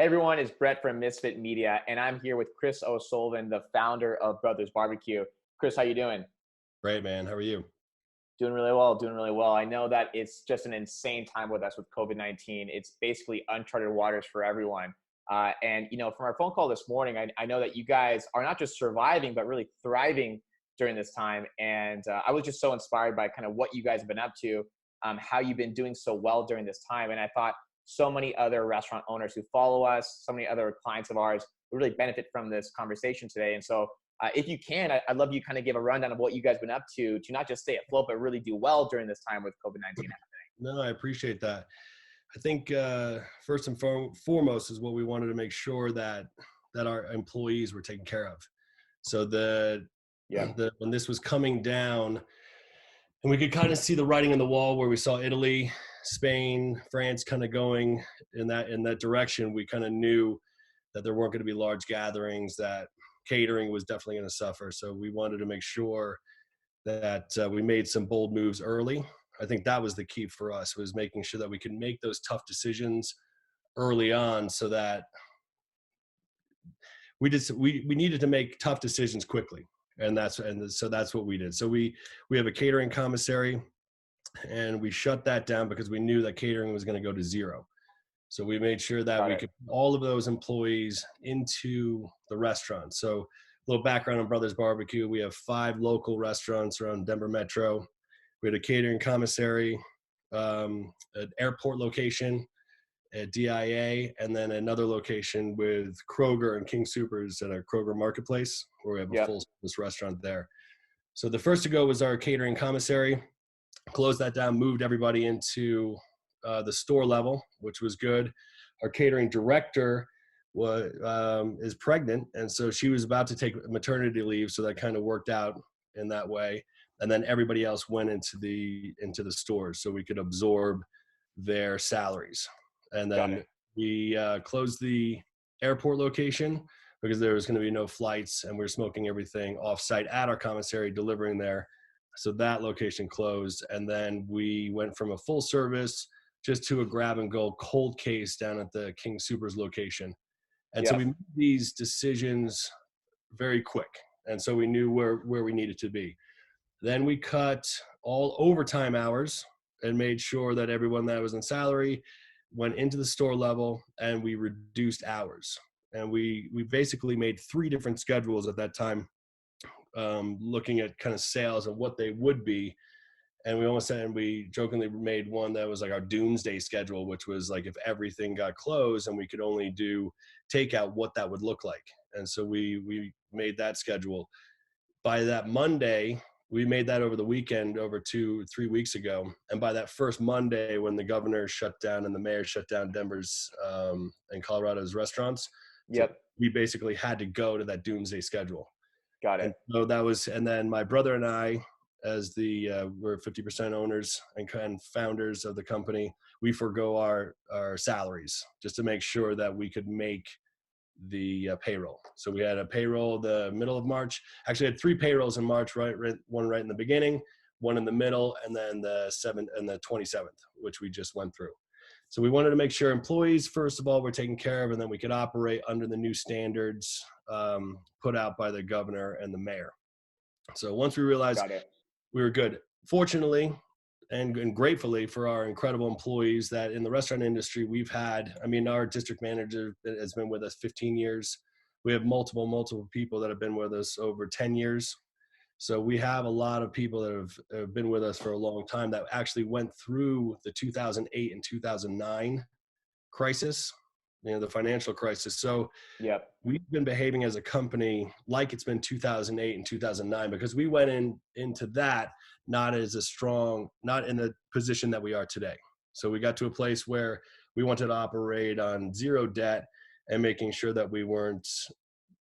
Hey everyone, it's Brett from Misfit Media, and I'm here with Chris O'Sullivan, the founder of Brothers Barbecue. Chris, how you doing? Great, man. How are you? Doing really well, doing really well. I know that it's just an insane time with us with COVID-19. It's basically uncharted waters for everyone. From our phone call this morning, I know that you guys are not just surviving, but really thriving during this time. And I was just so inspired by kind of what you guys have been up to, how you've been doing so well during this time. And I thought so many other restaurant owners who follow us, so many other clients of ours would really benefit from this conversation today. And so if you can, I'd love you kind of give a rundown of what you guys been up to not just stay afloat, but really do well during this time with COVID-19 happening. No, I appreciate that. I think first and foremost is what we wanted to make sure that our employees were taken care of. So Yep. when this was coming down, and we could kind of see the writing on the wall where we saw Italy, Spain, France kind of going in that direction, we kind of knew that there weren't going to be large gatherings, that catering was definitely going to suffer. So we wanted to make sure that we made some bold moves early. I think that was the key for us, was making sure that we could make those tough decisions early on, so that we needed to make tough decisions quickly. So that's what we did. So we have a catering commissary, and we shut that down because we knew that catering was going to go to zero. So we made sure that Got we it. could put all of those employees into the restaurant. So a little background on Brothers Barbecue: we have 5 local restaurants around Denver Metro. We had a catering commissary, an airport location at DIA, and then another location with Kroger and King Soopers at a Kroger Marketplace, where we have a Yep. full service restaurant there. So the first to go was our catering commissary. Closed that down, moved everybody into the store level, which was good. Our catering director is pregnant, and so she was about to take maternity leave, so that kind of worked out in that way. And then everybody else went into the stores, so we could absorb their salaries. And Got then it. we closed the airport location because there was going to be no flights, and we were smoking everything off site at our commissary, delivering there. So that location closed. And then we went from a full service just to a grab and go cold case down at the King Soopers location. And so Yep. we made these decisions very quick. And so we knew where we needed to be. Then we cut all overtime hours and made sure that everyone that was in salary went into the store level, and we reduced hours. And we basically made 3 different schedules at that time, looking at kind of sales and what they would be. And we jokingly made one that was like our doomsday schedule, which was like if everything got closed and we could only do takeout, what that would look like. And so we made that schedule. By that Monday, we made that over the weekend, over 3 weeks ago. And by that first Monday, when the governor shut down and the mayor shut down Denver's and Colorado's restaurants, so Yep. we basically had to go to that doomsday schedule. Got And it. so and then my brother and I, as we're 50% owners and founders of the company, we forego our salaries just to make sure that we could make the payroll. So we had a payroll the middle of March. Actually, had 3 payrolls in March, right? One right in the beginning, one in the middle, and then the 7th and the 27th, which we just went through. So we wanted to make sure employees, first of all, were taken care of, and then we could operate under the new standards put out by the governor and the mayor. So once we realized Got it. we were good, fortunately and gratefully for our incredible employees that in the restaurant industry we've had. I mean, our district manager has been with us 15 years. We have multiple people that have been with us over 10 years. So we have a lot of people that have been with us for a long time that actually went through the 2008 and 2009 crisis, the financial crisis. So Yep. we've been behaving as a company like it's been 2008 and 2009, because we went into that not as a strong, not in the position that we are today. So we got to a place where we wanted to operate on 0 debt and making sure that we weren't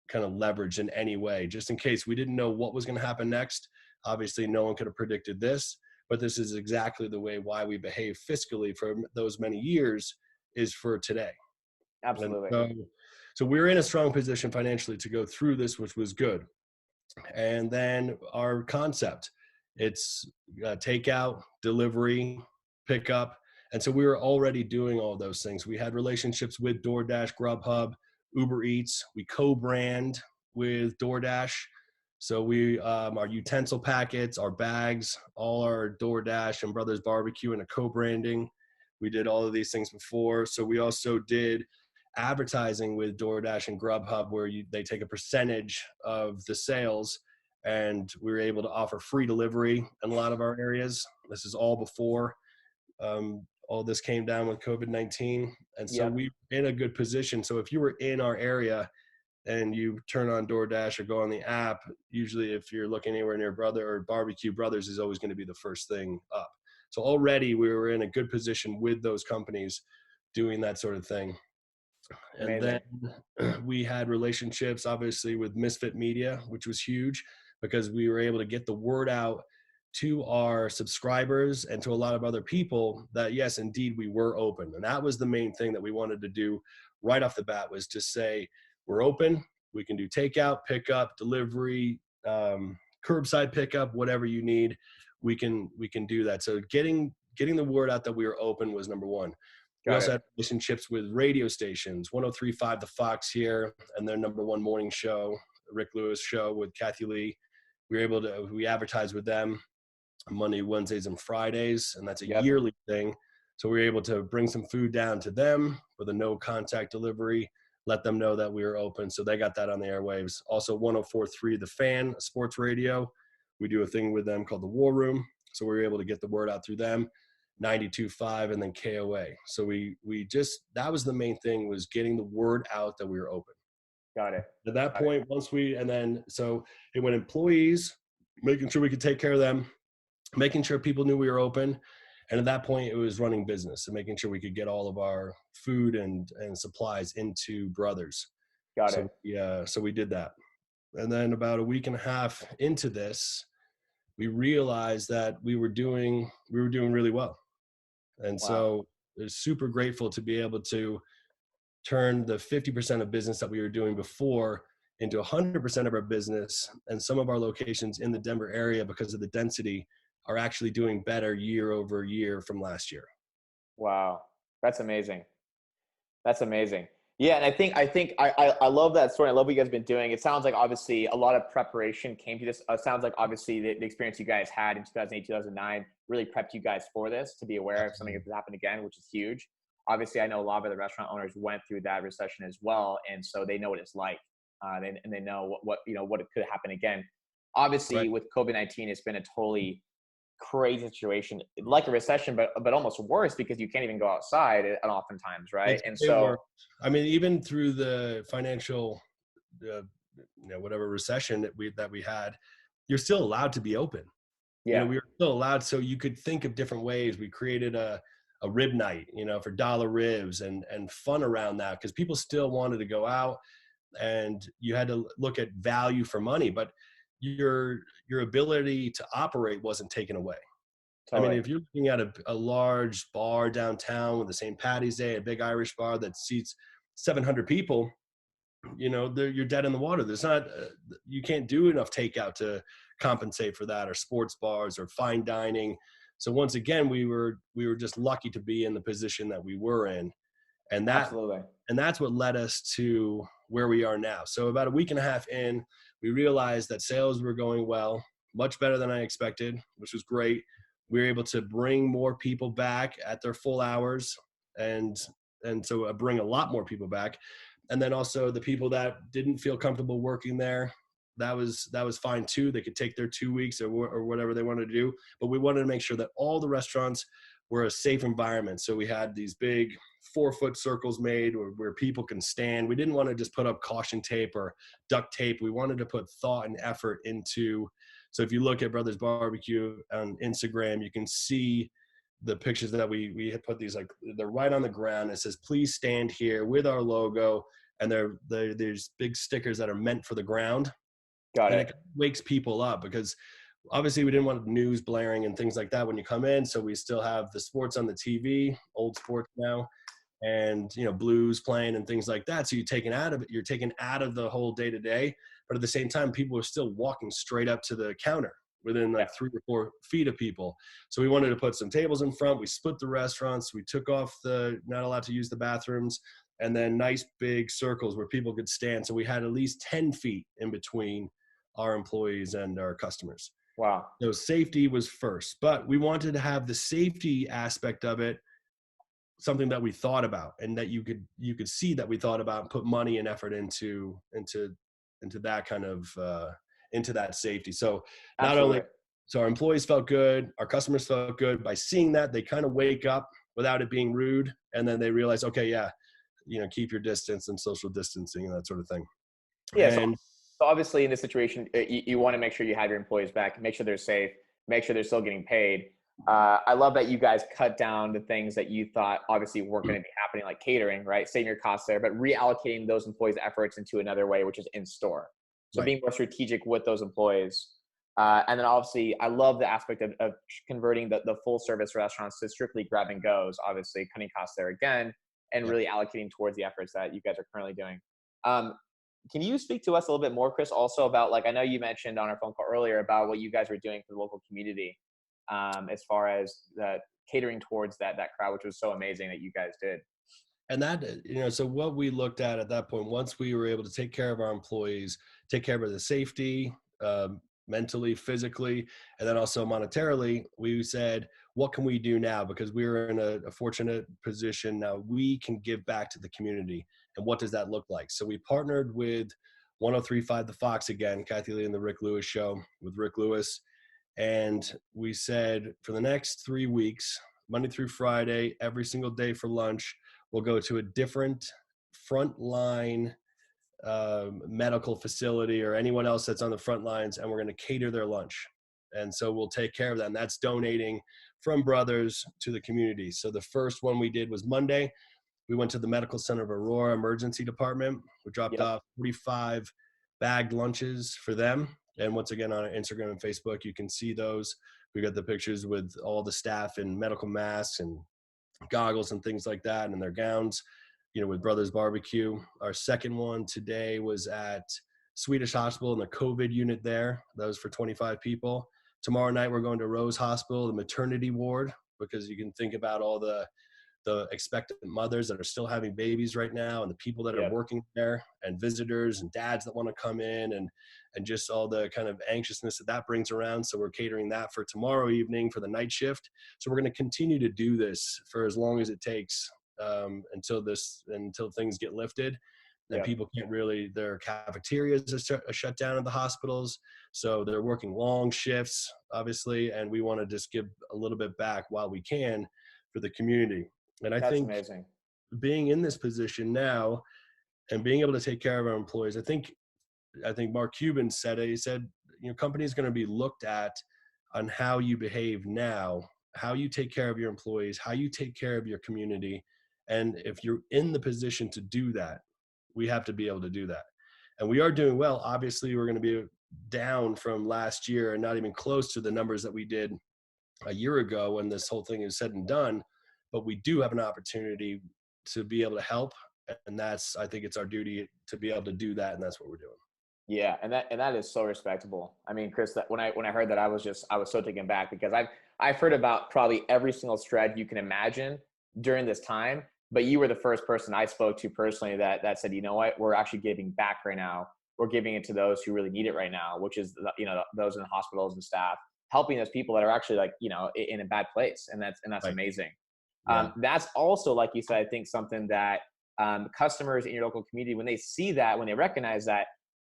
kind of leveraged in any way, just in case we didn't know what was going to happen next. Obviously, no one could have predicted this, but this is exactly the way why we behave fiscally for those many years is for today. And Absolutely. so we're in a strong position financially to go through this, which was good. And then our concept, it's takeout, delivery, pickup, And so we were already doing all those things. We had relationships with DoorDash, Grubhub, Uber Eats. We co-brand with DoorDash. So we, our utensil packets, our bags, all our DoorDash and Brothers Barbecue and a co-branding. We did all of these things before. So we also did advertising with DoorDash and Grubhub where they take a percentage of the sales, and we were able to offer free delivery in a lot of our areas. This is all before all this came down with COVID-19. And so Yep. we were in a good position. So if you were in our area and you turn on DoorDash or go on the app, usually if you're looking anywhere near Brother or Barbecue Brothers is always going to be the first thing up. So already we were in a good position with those companies doing that sort of thing. And then Amazing. we had relationships, obviously, with Misfit Media, which was huge because we were able to get the word out to our subscribers and to a lot of other people that, yes, indeed, we were open. And that was the main thing that we wanted to do right off the bat, was to say, we're open. We can do takeout, pickup, delivery, curbside pickup, whatever you need. We can do that. So getting the word out that we were open was number one. We Got also it. had relationships with radio stations, 103.5 The Fox here, and their number one morning show, Rick Lewis show with Kathy Lee. We advertised with them Monday, Wednesdays, and Fridays, and that's a Yep. yearly thing. So we were able to bring some food down to them with a no contact delivery, let them know that we were open. So they got that on the airwaves. Also 104.3 The Fan, sports radio. We do a thing with them called the War Room. So we were able to get the word out through them. 92.5 and then KOA. So we just, that was the main thing, was getting the word out that we were open. Got it. At that Got it. point, so it went employees, making sure we could take care of them, making sure people knew we were open. And at that point, it was running business and making sure we could get all of our food and supplies into Brothers. Got So it. yeah, so we did that. And then about a week and a half into this, we realized that we were doing really well. And Wow. so I was super grateful to be able to turn the 50% of business that we were doing before into 100% of our business. And some of our locations in the Denver area, because of the density, are actually doing better year over year from last year. Wow. That's amazing. That's amazing. Yeah, and I love that story. I love what you guys have been doing. It sounds like obviously a lot of preparation came to this. It sounds like obviously the experience you guys had in 2008, 2009 really prepped you guys for this, to be aware of something that could happen again, which is huge. Obviously, I know a lot of other restaurant owners went through that recession as well, and so they know what it's like, and they know what it could happen again. Right. Obviously, with COVID-19, it's been a totally crazy situation, like a recession, but almost worse because you can't even go outside and oftentimes, right? It's And way so worse. I mean, even through the financial, whatever recession that we had, you're still allowed to be open. yeah, We were still allowed, so you could think of different ways. We created a rib night, for dollar ribs and fun around that, because people still wanted to go out, and you had to look at value for money, but your ability to operate wasn't taken away. I mean, totally. if you're looking at a large bar downtown with the St. Patty's Day, a big Irish bar that seats 700 people, you're dead in the water. There's not, you can't do enough takeout to compensate for that, or sports bars or fine dining. So once again, we were just lucky to be in the position that we were in. And Absolutely. that's what led us to where we are now. So about a week and a half in, we realized that sales were going well, much better than I expected, which was great. We were able to bring more people back at their full hours, and so bring a lot more people back. And then also the people that didn't feel comfortable working there, that was fine too. They could take their 2 weeks or whatever they wanted to do. But we wanted to make sure that all the restaurants were a safe environment. So we had these big 4-foot circles made where people can stand. We didn't want to just put up caution tape or duct tape. We wanted to put thought and effort into. So if you look at Brothers Barbecue on Instagram, you can see the pictures that we had put these, like, they're right on the ground. It says, please stand here with our logo. And there's big stickers that are meant for the ground. Got And it. it wakes people up, because obviously we didn't want news blaring and things like that when you come in. So we still have the sports on the TV, old sports now, and blues playing and things like that. So you're taken out of the whole day to day. But at the same time, people are still walking straight up to the counter. within Yeah. like 3 or 4 feet of people. So we wanted to put some tables in front. We split the restaurants. We took off the not allowed to use the bathrooms, and then nice big circles where people could stand. So we had at least 10 feet in between our employees and our customers. Wow. So safety was first, but we wanted to have the safety aspect of it something that we thought about, and that you could see that we thought about and put money and effort into that kind of into that safety. So not only Absolutely. so our employees felt good, our customers felt good. By seeing that, they kind of wake up without it being rude, and then they realize, okay, yeah, keep your distance and social distancing and that sort of thing. Yeah. So, And so obviously in this situation, you want to make sure you have your employees back, make sure they're safe, make sure they're still getting paid. I love that you guys cut down the things that you thought obviously weren't going to be happening, like catering, right? Saving your costs there, but reallocating those employees' efforts into another way, which is in store. So right, being more strategic with those employees. And then obviously, I love the aspect of converting the full service restaurants to strictly grab and goes, obviously cutting costs there again, and yep. really allocating towards the efforts that you guys are currently doing. Um, can you speak to us a little bit more, Chris, also about, like, I know you mentioned on our phone call earlier about what you guys were doing for the local community, as far as catering towards that crowd, which was so amazing that you guys did. And that, so what we looked at that point, once we were able to take care of our employees, take care of the safety, mentally, physically, and then also monetarily, we said, what can we do now? Because we were in a fortunate position now. We can give back to the community. And what does that look like? So we partnered with 1035 The Fox again, Kathy Lee and the Rick Lewis Show with Rick Lewis. And we said, for the next 3 weeks, Monday through Friday, every single day for lunch, we'll go to a different frontline medical facility or anyone else that's on the front lines, and we're going to cater their lunch. And so we'll take care of that. And that's donating from Brothers to the community. So the first one we did was Monday. We went to the Medical Center of Aurora Emergency Department. We dropped Yep. off 45 bagged lunches for them. And once again, on Instagram and Facebook, you can see those. We got the pictures with all the staff in medical masks and goggles and things like that, and their gowns, with Brothers Barbecue. Our second one today was at Swedish Hospital in the COVID unit there. That was for 25 people. Tomorrow night, we're going to Rose Hospital, the maternity ward, because you can think about all the expectant mothers that are still having babies right now, and the people that are Yep. working there, and visitors and dads that want to come in, and just all the kind of anxiousness that brings around. So we're catering that for tomorrow evening for the night shift. So we're going to continue to do this for as long as it takes, until things get lifted. And Yep. people can't really, their cafeterias are shut down at the hospitals. So they're working long shifts, obviously, and we want to just give a little bit back while we can for the community. And I That's think amazing. being in this position now and being able to take care of our employees, I think Mark Cuban said it. He said, companies going to be looked at on how you behave now, how you take care of your employees, how you take care of your community. And if you're in the position to do that, we have to be able to do that. And we are doing well. Obviously, we're going to be down from last year and not even close to the numbers that we did a year ago when this whole thing is said and done. But we do have an opportunity to be able to help. And I think it's our duty to be able to do that. And that's what we're doing. Yeah, and that is so respectable. I mean, Chris, that when I heard that, I was so taken back, because I've heard about probably every single strategy you can imagine during this time, but you were the first person I spoke to personally that said, you know what, we're actually giving back right now. We're giving it to those who really need it right now, which is those in the hospitals and staff, helping those people that are actually, like, in a bad place, and that's Right. amazing. Yeah. That's also, like you said, I think something that customers in your local community, when they see that, when they recognize that,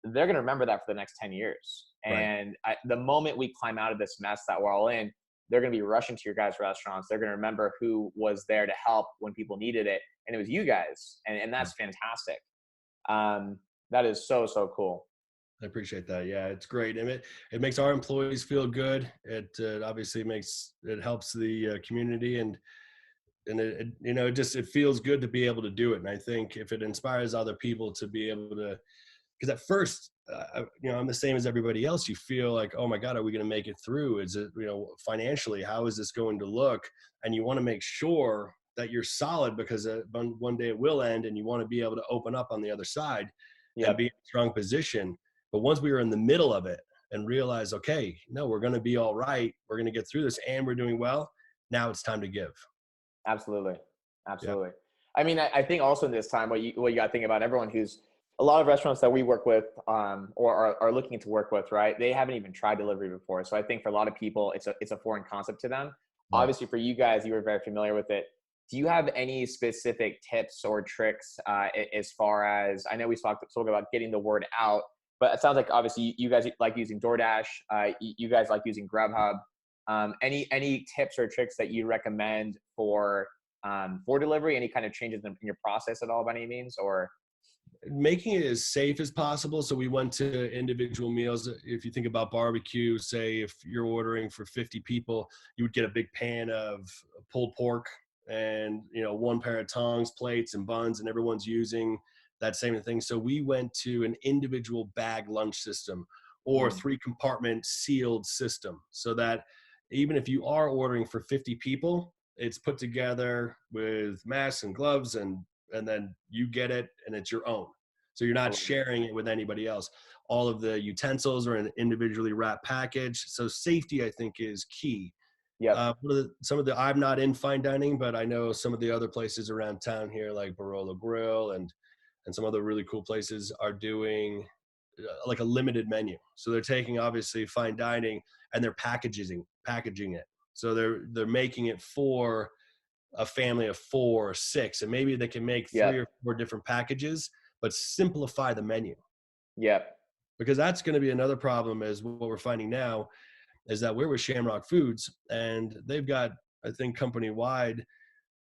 they're going to remember that for the next 10 years. Right. And the moment we climb out of this mess that we're all in, they're going to be rushing to your guys' restaurants. They're going to remember who was there to help when people needed it. And it was you guys. And that's fantastic. That is so, so cool. I appreciate that. Yeah, it's great. And it makes our employees feel good. It obviously it helps the community, and it feels good to be able to do it. And I think if it inspires other people to be able to, because at first, I'm the same as everybody else. You feel like, oh my God, are we going to make it through? Is it, financially, how is this going to look? And you want to make sure that you're solid, because one day it will end, and you want to be able to open up on the other side and Yep. be in a strong position. But once we were in the middle of it, and realize, okay, no, we're going to be all right. We're going to get through this and we're doing well. Now it's time to give. Absolutely. Yeah. Absolutely. I mean, I think also in this time, what you got to think about everyone who's a lot of restaurants that we work with, or are looking to work with, right? They haven't even tried delivery before. So I think for a lot of people, it's a foreign concept to them. Right. Obviously for you guys, you were very familiar with it. Do you have any specific tips or tricks, as far as, I know we spoke about getting the word out, but it sounds like obviously you guys like using DoorDash, you guys like using Grubhub. Any tips or tricks that you recommend for delivery? Any kind of changes in your process at all by any means, or? Making it as safe as possible. So we went to individual meals. If you think about barbecue, say if you're ordering for 50 people, you would get a big pan of pulled pork and, one pair of tongs, plates and buns, and everyone's using that same thing. So we went to an individual bag lunch system or Mm, 3-compartment sealed system, so that even if you are ordering for 50 people, it's put together with masks and gloves, and then you get it and it's your own. So you're I not love it. sharing it with anybody else. All of the utensils are in an individually wrapped package. So safety, I think, is key. Yep. I'm not in fine dining, but I know some of the other places around town here, like Barolo Grill and some other really cool places, are doing like a limited menu. So they're taking obviously fine dining and they're packaging it. So they're making it for a family of 4 or 6, and maybe they can make 3 or Yep. 4 different packages, but simplify the menu, Yep. because that's going to be another problem. Is what we're finding now is that we're with Shamrock Foods, and they've got, I think, company wide,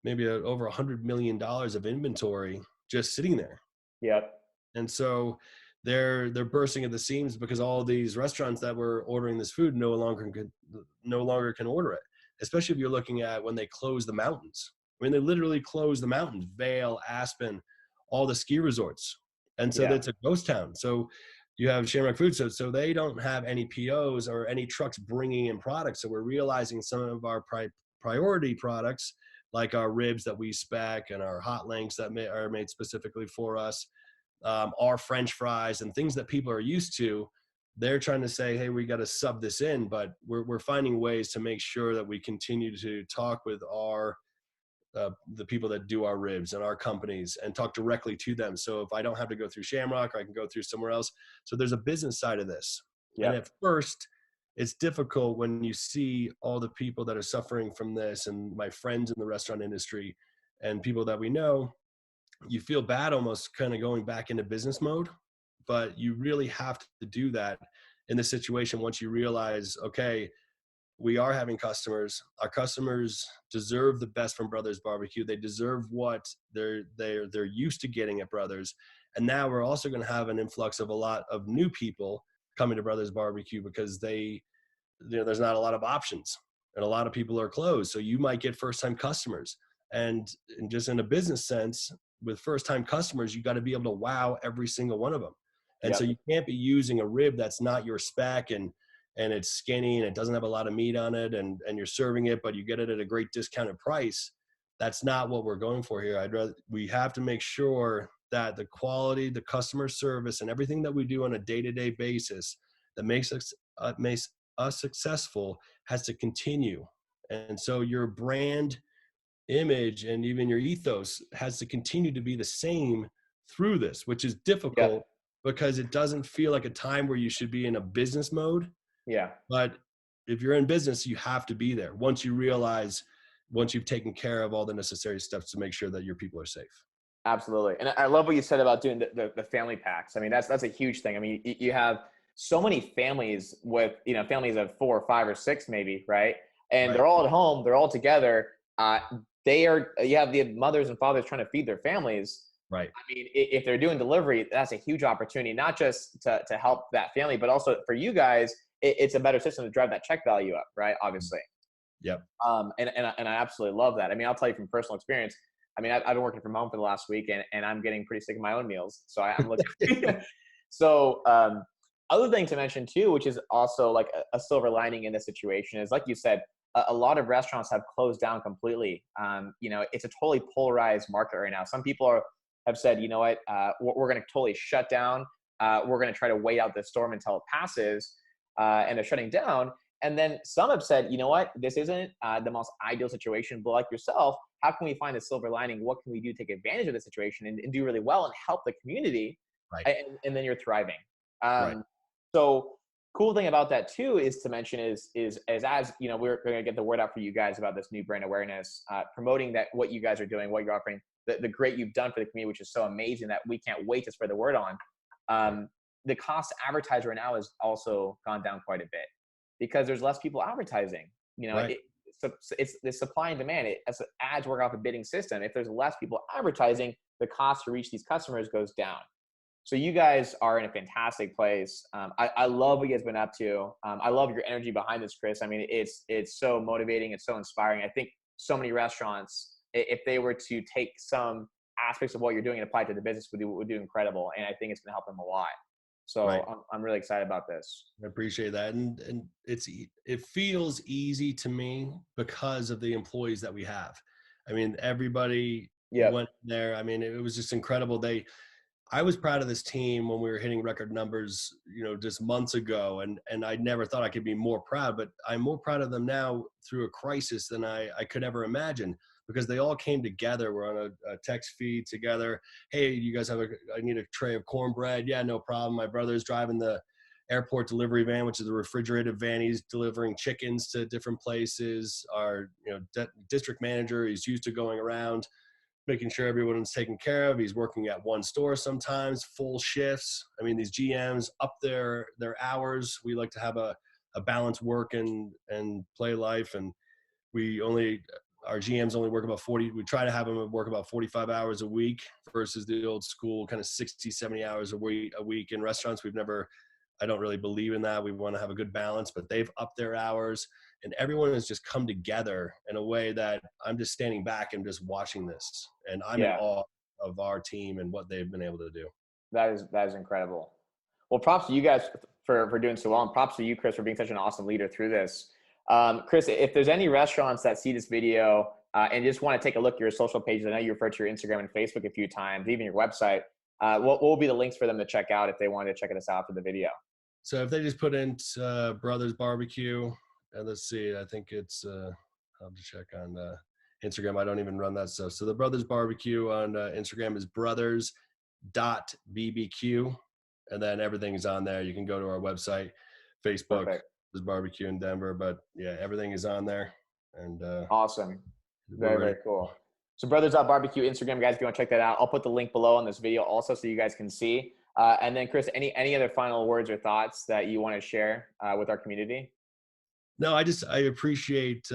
maybe over $100 million of inventory just sitting there. Yep. And so they're bursting at the seams because all these restaurants that were ordering this food no longer can order it. Especially if you're looking at when they close the mountains. I mean, they literally close the mountains, Vail, Aspen, all the ski resorts, and so Yeah. that's a ghost town. So you have Shamrock Foods, so they don't have any POs or any trucks bringing in products. So we're realizing some of our priority products, like our ribs that we spec and our hot links that are made specifically for us, our French fries and things that people are used to, they're trying to say, hey, we got to sub this in, but we're finding ways to make sure that we continue to talk with the people that do our ribs and our companies and talk directly to them. So if I don't have to go through Shamrock, I can go through somewhere else. So there's a business side of this. And Yep. at first, it's difficult when you see all the people that are suffering from this, and my friends in the restaurant industry and people that we know. You feel bad almost kind of going back into business mode, but you really have to do that in this situation once you realize, okay, we are having customers. Our customers deserve the best from Brothers Barbecue. They deserve what they're used to getting at Brothers. And now we're also going to have an influx of a lot of new people coming to Brothers Barbecue because there's not a lot of options and a lot of people are closed. So you might get first time customers. And just in a business sense, with first time customers, you got to be able to wow every single one of them. And so Yep. you can't be using a rib that's not your spec, and it's skinny and it doesn't have a lot of meat on it, and you're serving it, but you get it at a great discounted price. That's not what we're going for here. We have to make sure that the quality, the customer service, and everything that we do on a day-to-day basis that makes us successful has to continue. And so your brand image and even your ethos has to continue to be the same through this, which is difficult Yep. because it doesn't feel like a time where you should be in a business mode. Yeah. But if you're in business, you have to be there once you've taken care of all the necessary steps to make sure that your people are safe. Absolutely. And I love what you said about doing the family packs. I mean, that's a huge thing. I mean, you have so many families with, families of 4 or 5 or 6 maybe, right? And Right. they're all at home, they're all together. You have the mothers and fathers trying to feed their families. Right. I mean, if they're doing delivery, that's a huge opportunity, not just to help that family, but also for you guys, it's a better system to drive that check value up, right? Obviously. Yep. And I absolutely love that. I mean, I'll tell you from personal experience. I mean, I've been working from home for the last week, and I'm getting pretty sick of my own meals. So I'm looking. So other thing to mention too, which is also like a silver lining in this situation, is like you said, a lot of restaurants have closed down completely. It's a totally polarized market right now. Some people have said, you know what, we're going to totally shut down. We're going to try to wait out the storm until it passes. and they're shutting down. And then some have said, you know what, this isn't the most ideal situation, but like yourself, how can we find a silver lining? What can we do to take advantage of the situation and do really well and help the community? Right. And then you're thriving. Right. So cool thing about that too is to mention is as you know, we're going to get the word out for you guys about this new brand awareness, promoting that what you guys are doing, what you're offering, the great you've done for the community, which is so amazing that we can't wait to spread the word on. The cost to advertise right now has also gone down quite a bit because there's less people advertising. You know, Right. it's the supply and demand. As ads work off a bidding system, if there's less people advertising, the cost to reach these customers goes down. So you guys are in a fantastic place. I love what you guys been up to. I love your energy behind this, Chris. I mean, it's so motivating. It's so inspiring. I think so many restaurants, if they were to take some aspects of what you're doing and apply it to the business, would do incredible. And I think it's going to help them a lot. So Right. I'm really excited about this. I appreciate that. And it feels easy to me because of the employees that we have. I mean, everybody Yep. went there. I mean, it was just incredible. I was proud of this team when we were hitting record numbers, just months ago. And I never thought I could be more proud, but I'm more proud of them now through a crisis than I could ever imagine, because they all came together. We're on a text feed together. Hey, you guys I need a tray of cornbread. Yeah, no problem. My brother's driving the airport delivery van, which is a refrigerated van. He's delivering chickens to different places. Our, district manager, he's used to going around making sure everyone's taken care of. He's working at one store sometimes, full shifts. I mean, these GMs up their hours. We like to have a balanced work and play life. And our GMs only work about 40. We try to have them work about 45 hours a week versus the old school kind of 60, 70 hours a week in restaurants. I don't really believe in that. We want to have a good balance, but they've upped their hours, and everyone has just come together in a way that I'm just standing back and just watching this. And I'm in Yeah. awe of our team and what they've been able to do. That is incredible. Well, props to you guys for doing so well, and props to you, Chris, for being such an awesome leader through this. Chris, if there's any restaurants that see this video and just want to take a look at your social pages, I know you referred to your Instagram and Facebook a few times, even your website. What will be the links for them to check out if they wanted to check this out for the video? So if they just put in Brothers Barbecue, and let's see, I think it's I'll have to check on Instagram. I don't even run that stuff. So the Brothers Barbecue on Instagram is brothers.bbq, and then everything's on there. You can go to our website, Facebook, Perfect. Brothers Barbecue in Denver, but yeah, everything is on there. And Awesome. Very, very cool. So Brothers.barbecue Instagram, guys, if you want to check that out, I'll put the link below on this video also so you guys can see. And then Chris, any other final words or thoughts that you want to share with our community? No, I appreciate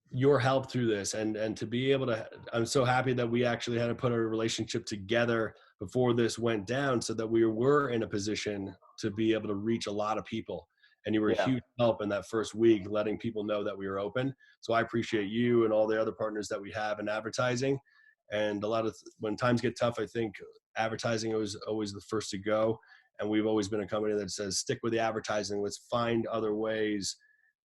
your help through this, and to be able to, I'm so happy that we actually had to put our relationship together before this went down so that we were in a position to be able to reach a lot of people. And you were a huge help in that first week, letting people know that we were open. So I appreciate you and all the other partners that we have in advertising. And when times get tough, I think advertising was always the first to go. And we've always been a company that says, stick with the advertising. Let's find other ways,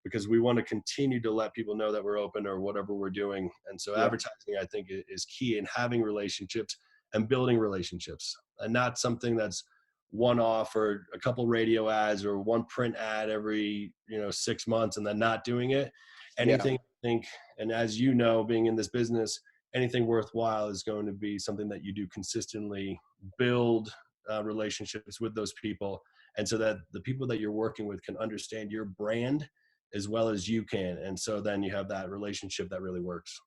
because we want to continue to let people know that we're open or whatever we're doing. And so advertising, I think, is key in having relationships and building relationships, and not something that's one-off or a couple radio ads or one print ad every 6 months and then not doing it. Anything, I think, and as you know, being in this business, anything worthwhile is going to be something that you do consistently, build relationships with those people, and so that the people that you're working with can understand your brand as well as you can. And so then you have that relationship that really works.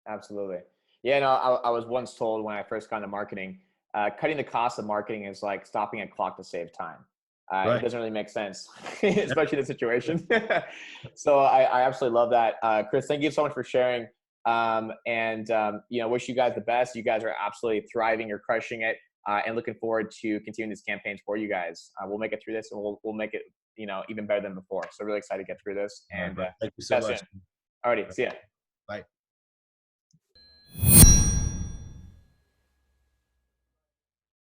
Absolutely. Yeah, no, I was once told when I first got into marketing, cutting the cost of marketing is like stopping a clock to save time. It doesn't really make sense, especially in this situation. So I absolutely love that. Chris, thank you so much for sharing. Wish you guys the best. You guys are absolutely thriving. You're crushing it. And looking forward to continuing these campaigns for you guys. We'll make it through this, and we'll make it, even better than before. So really excited to get through this. And thank you so much. Alrighty, see ya. Bye.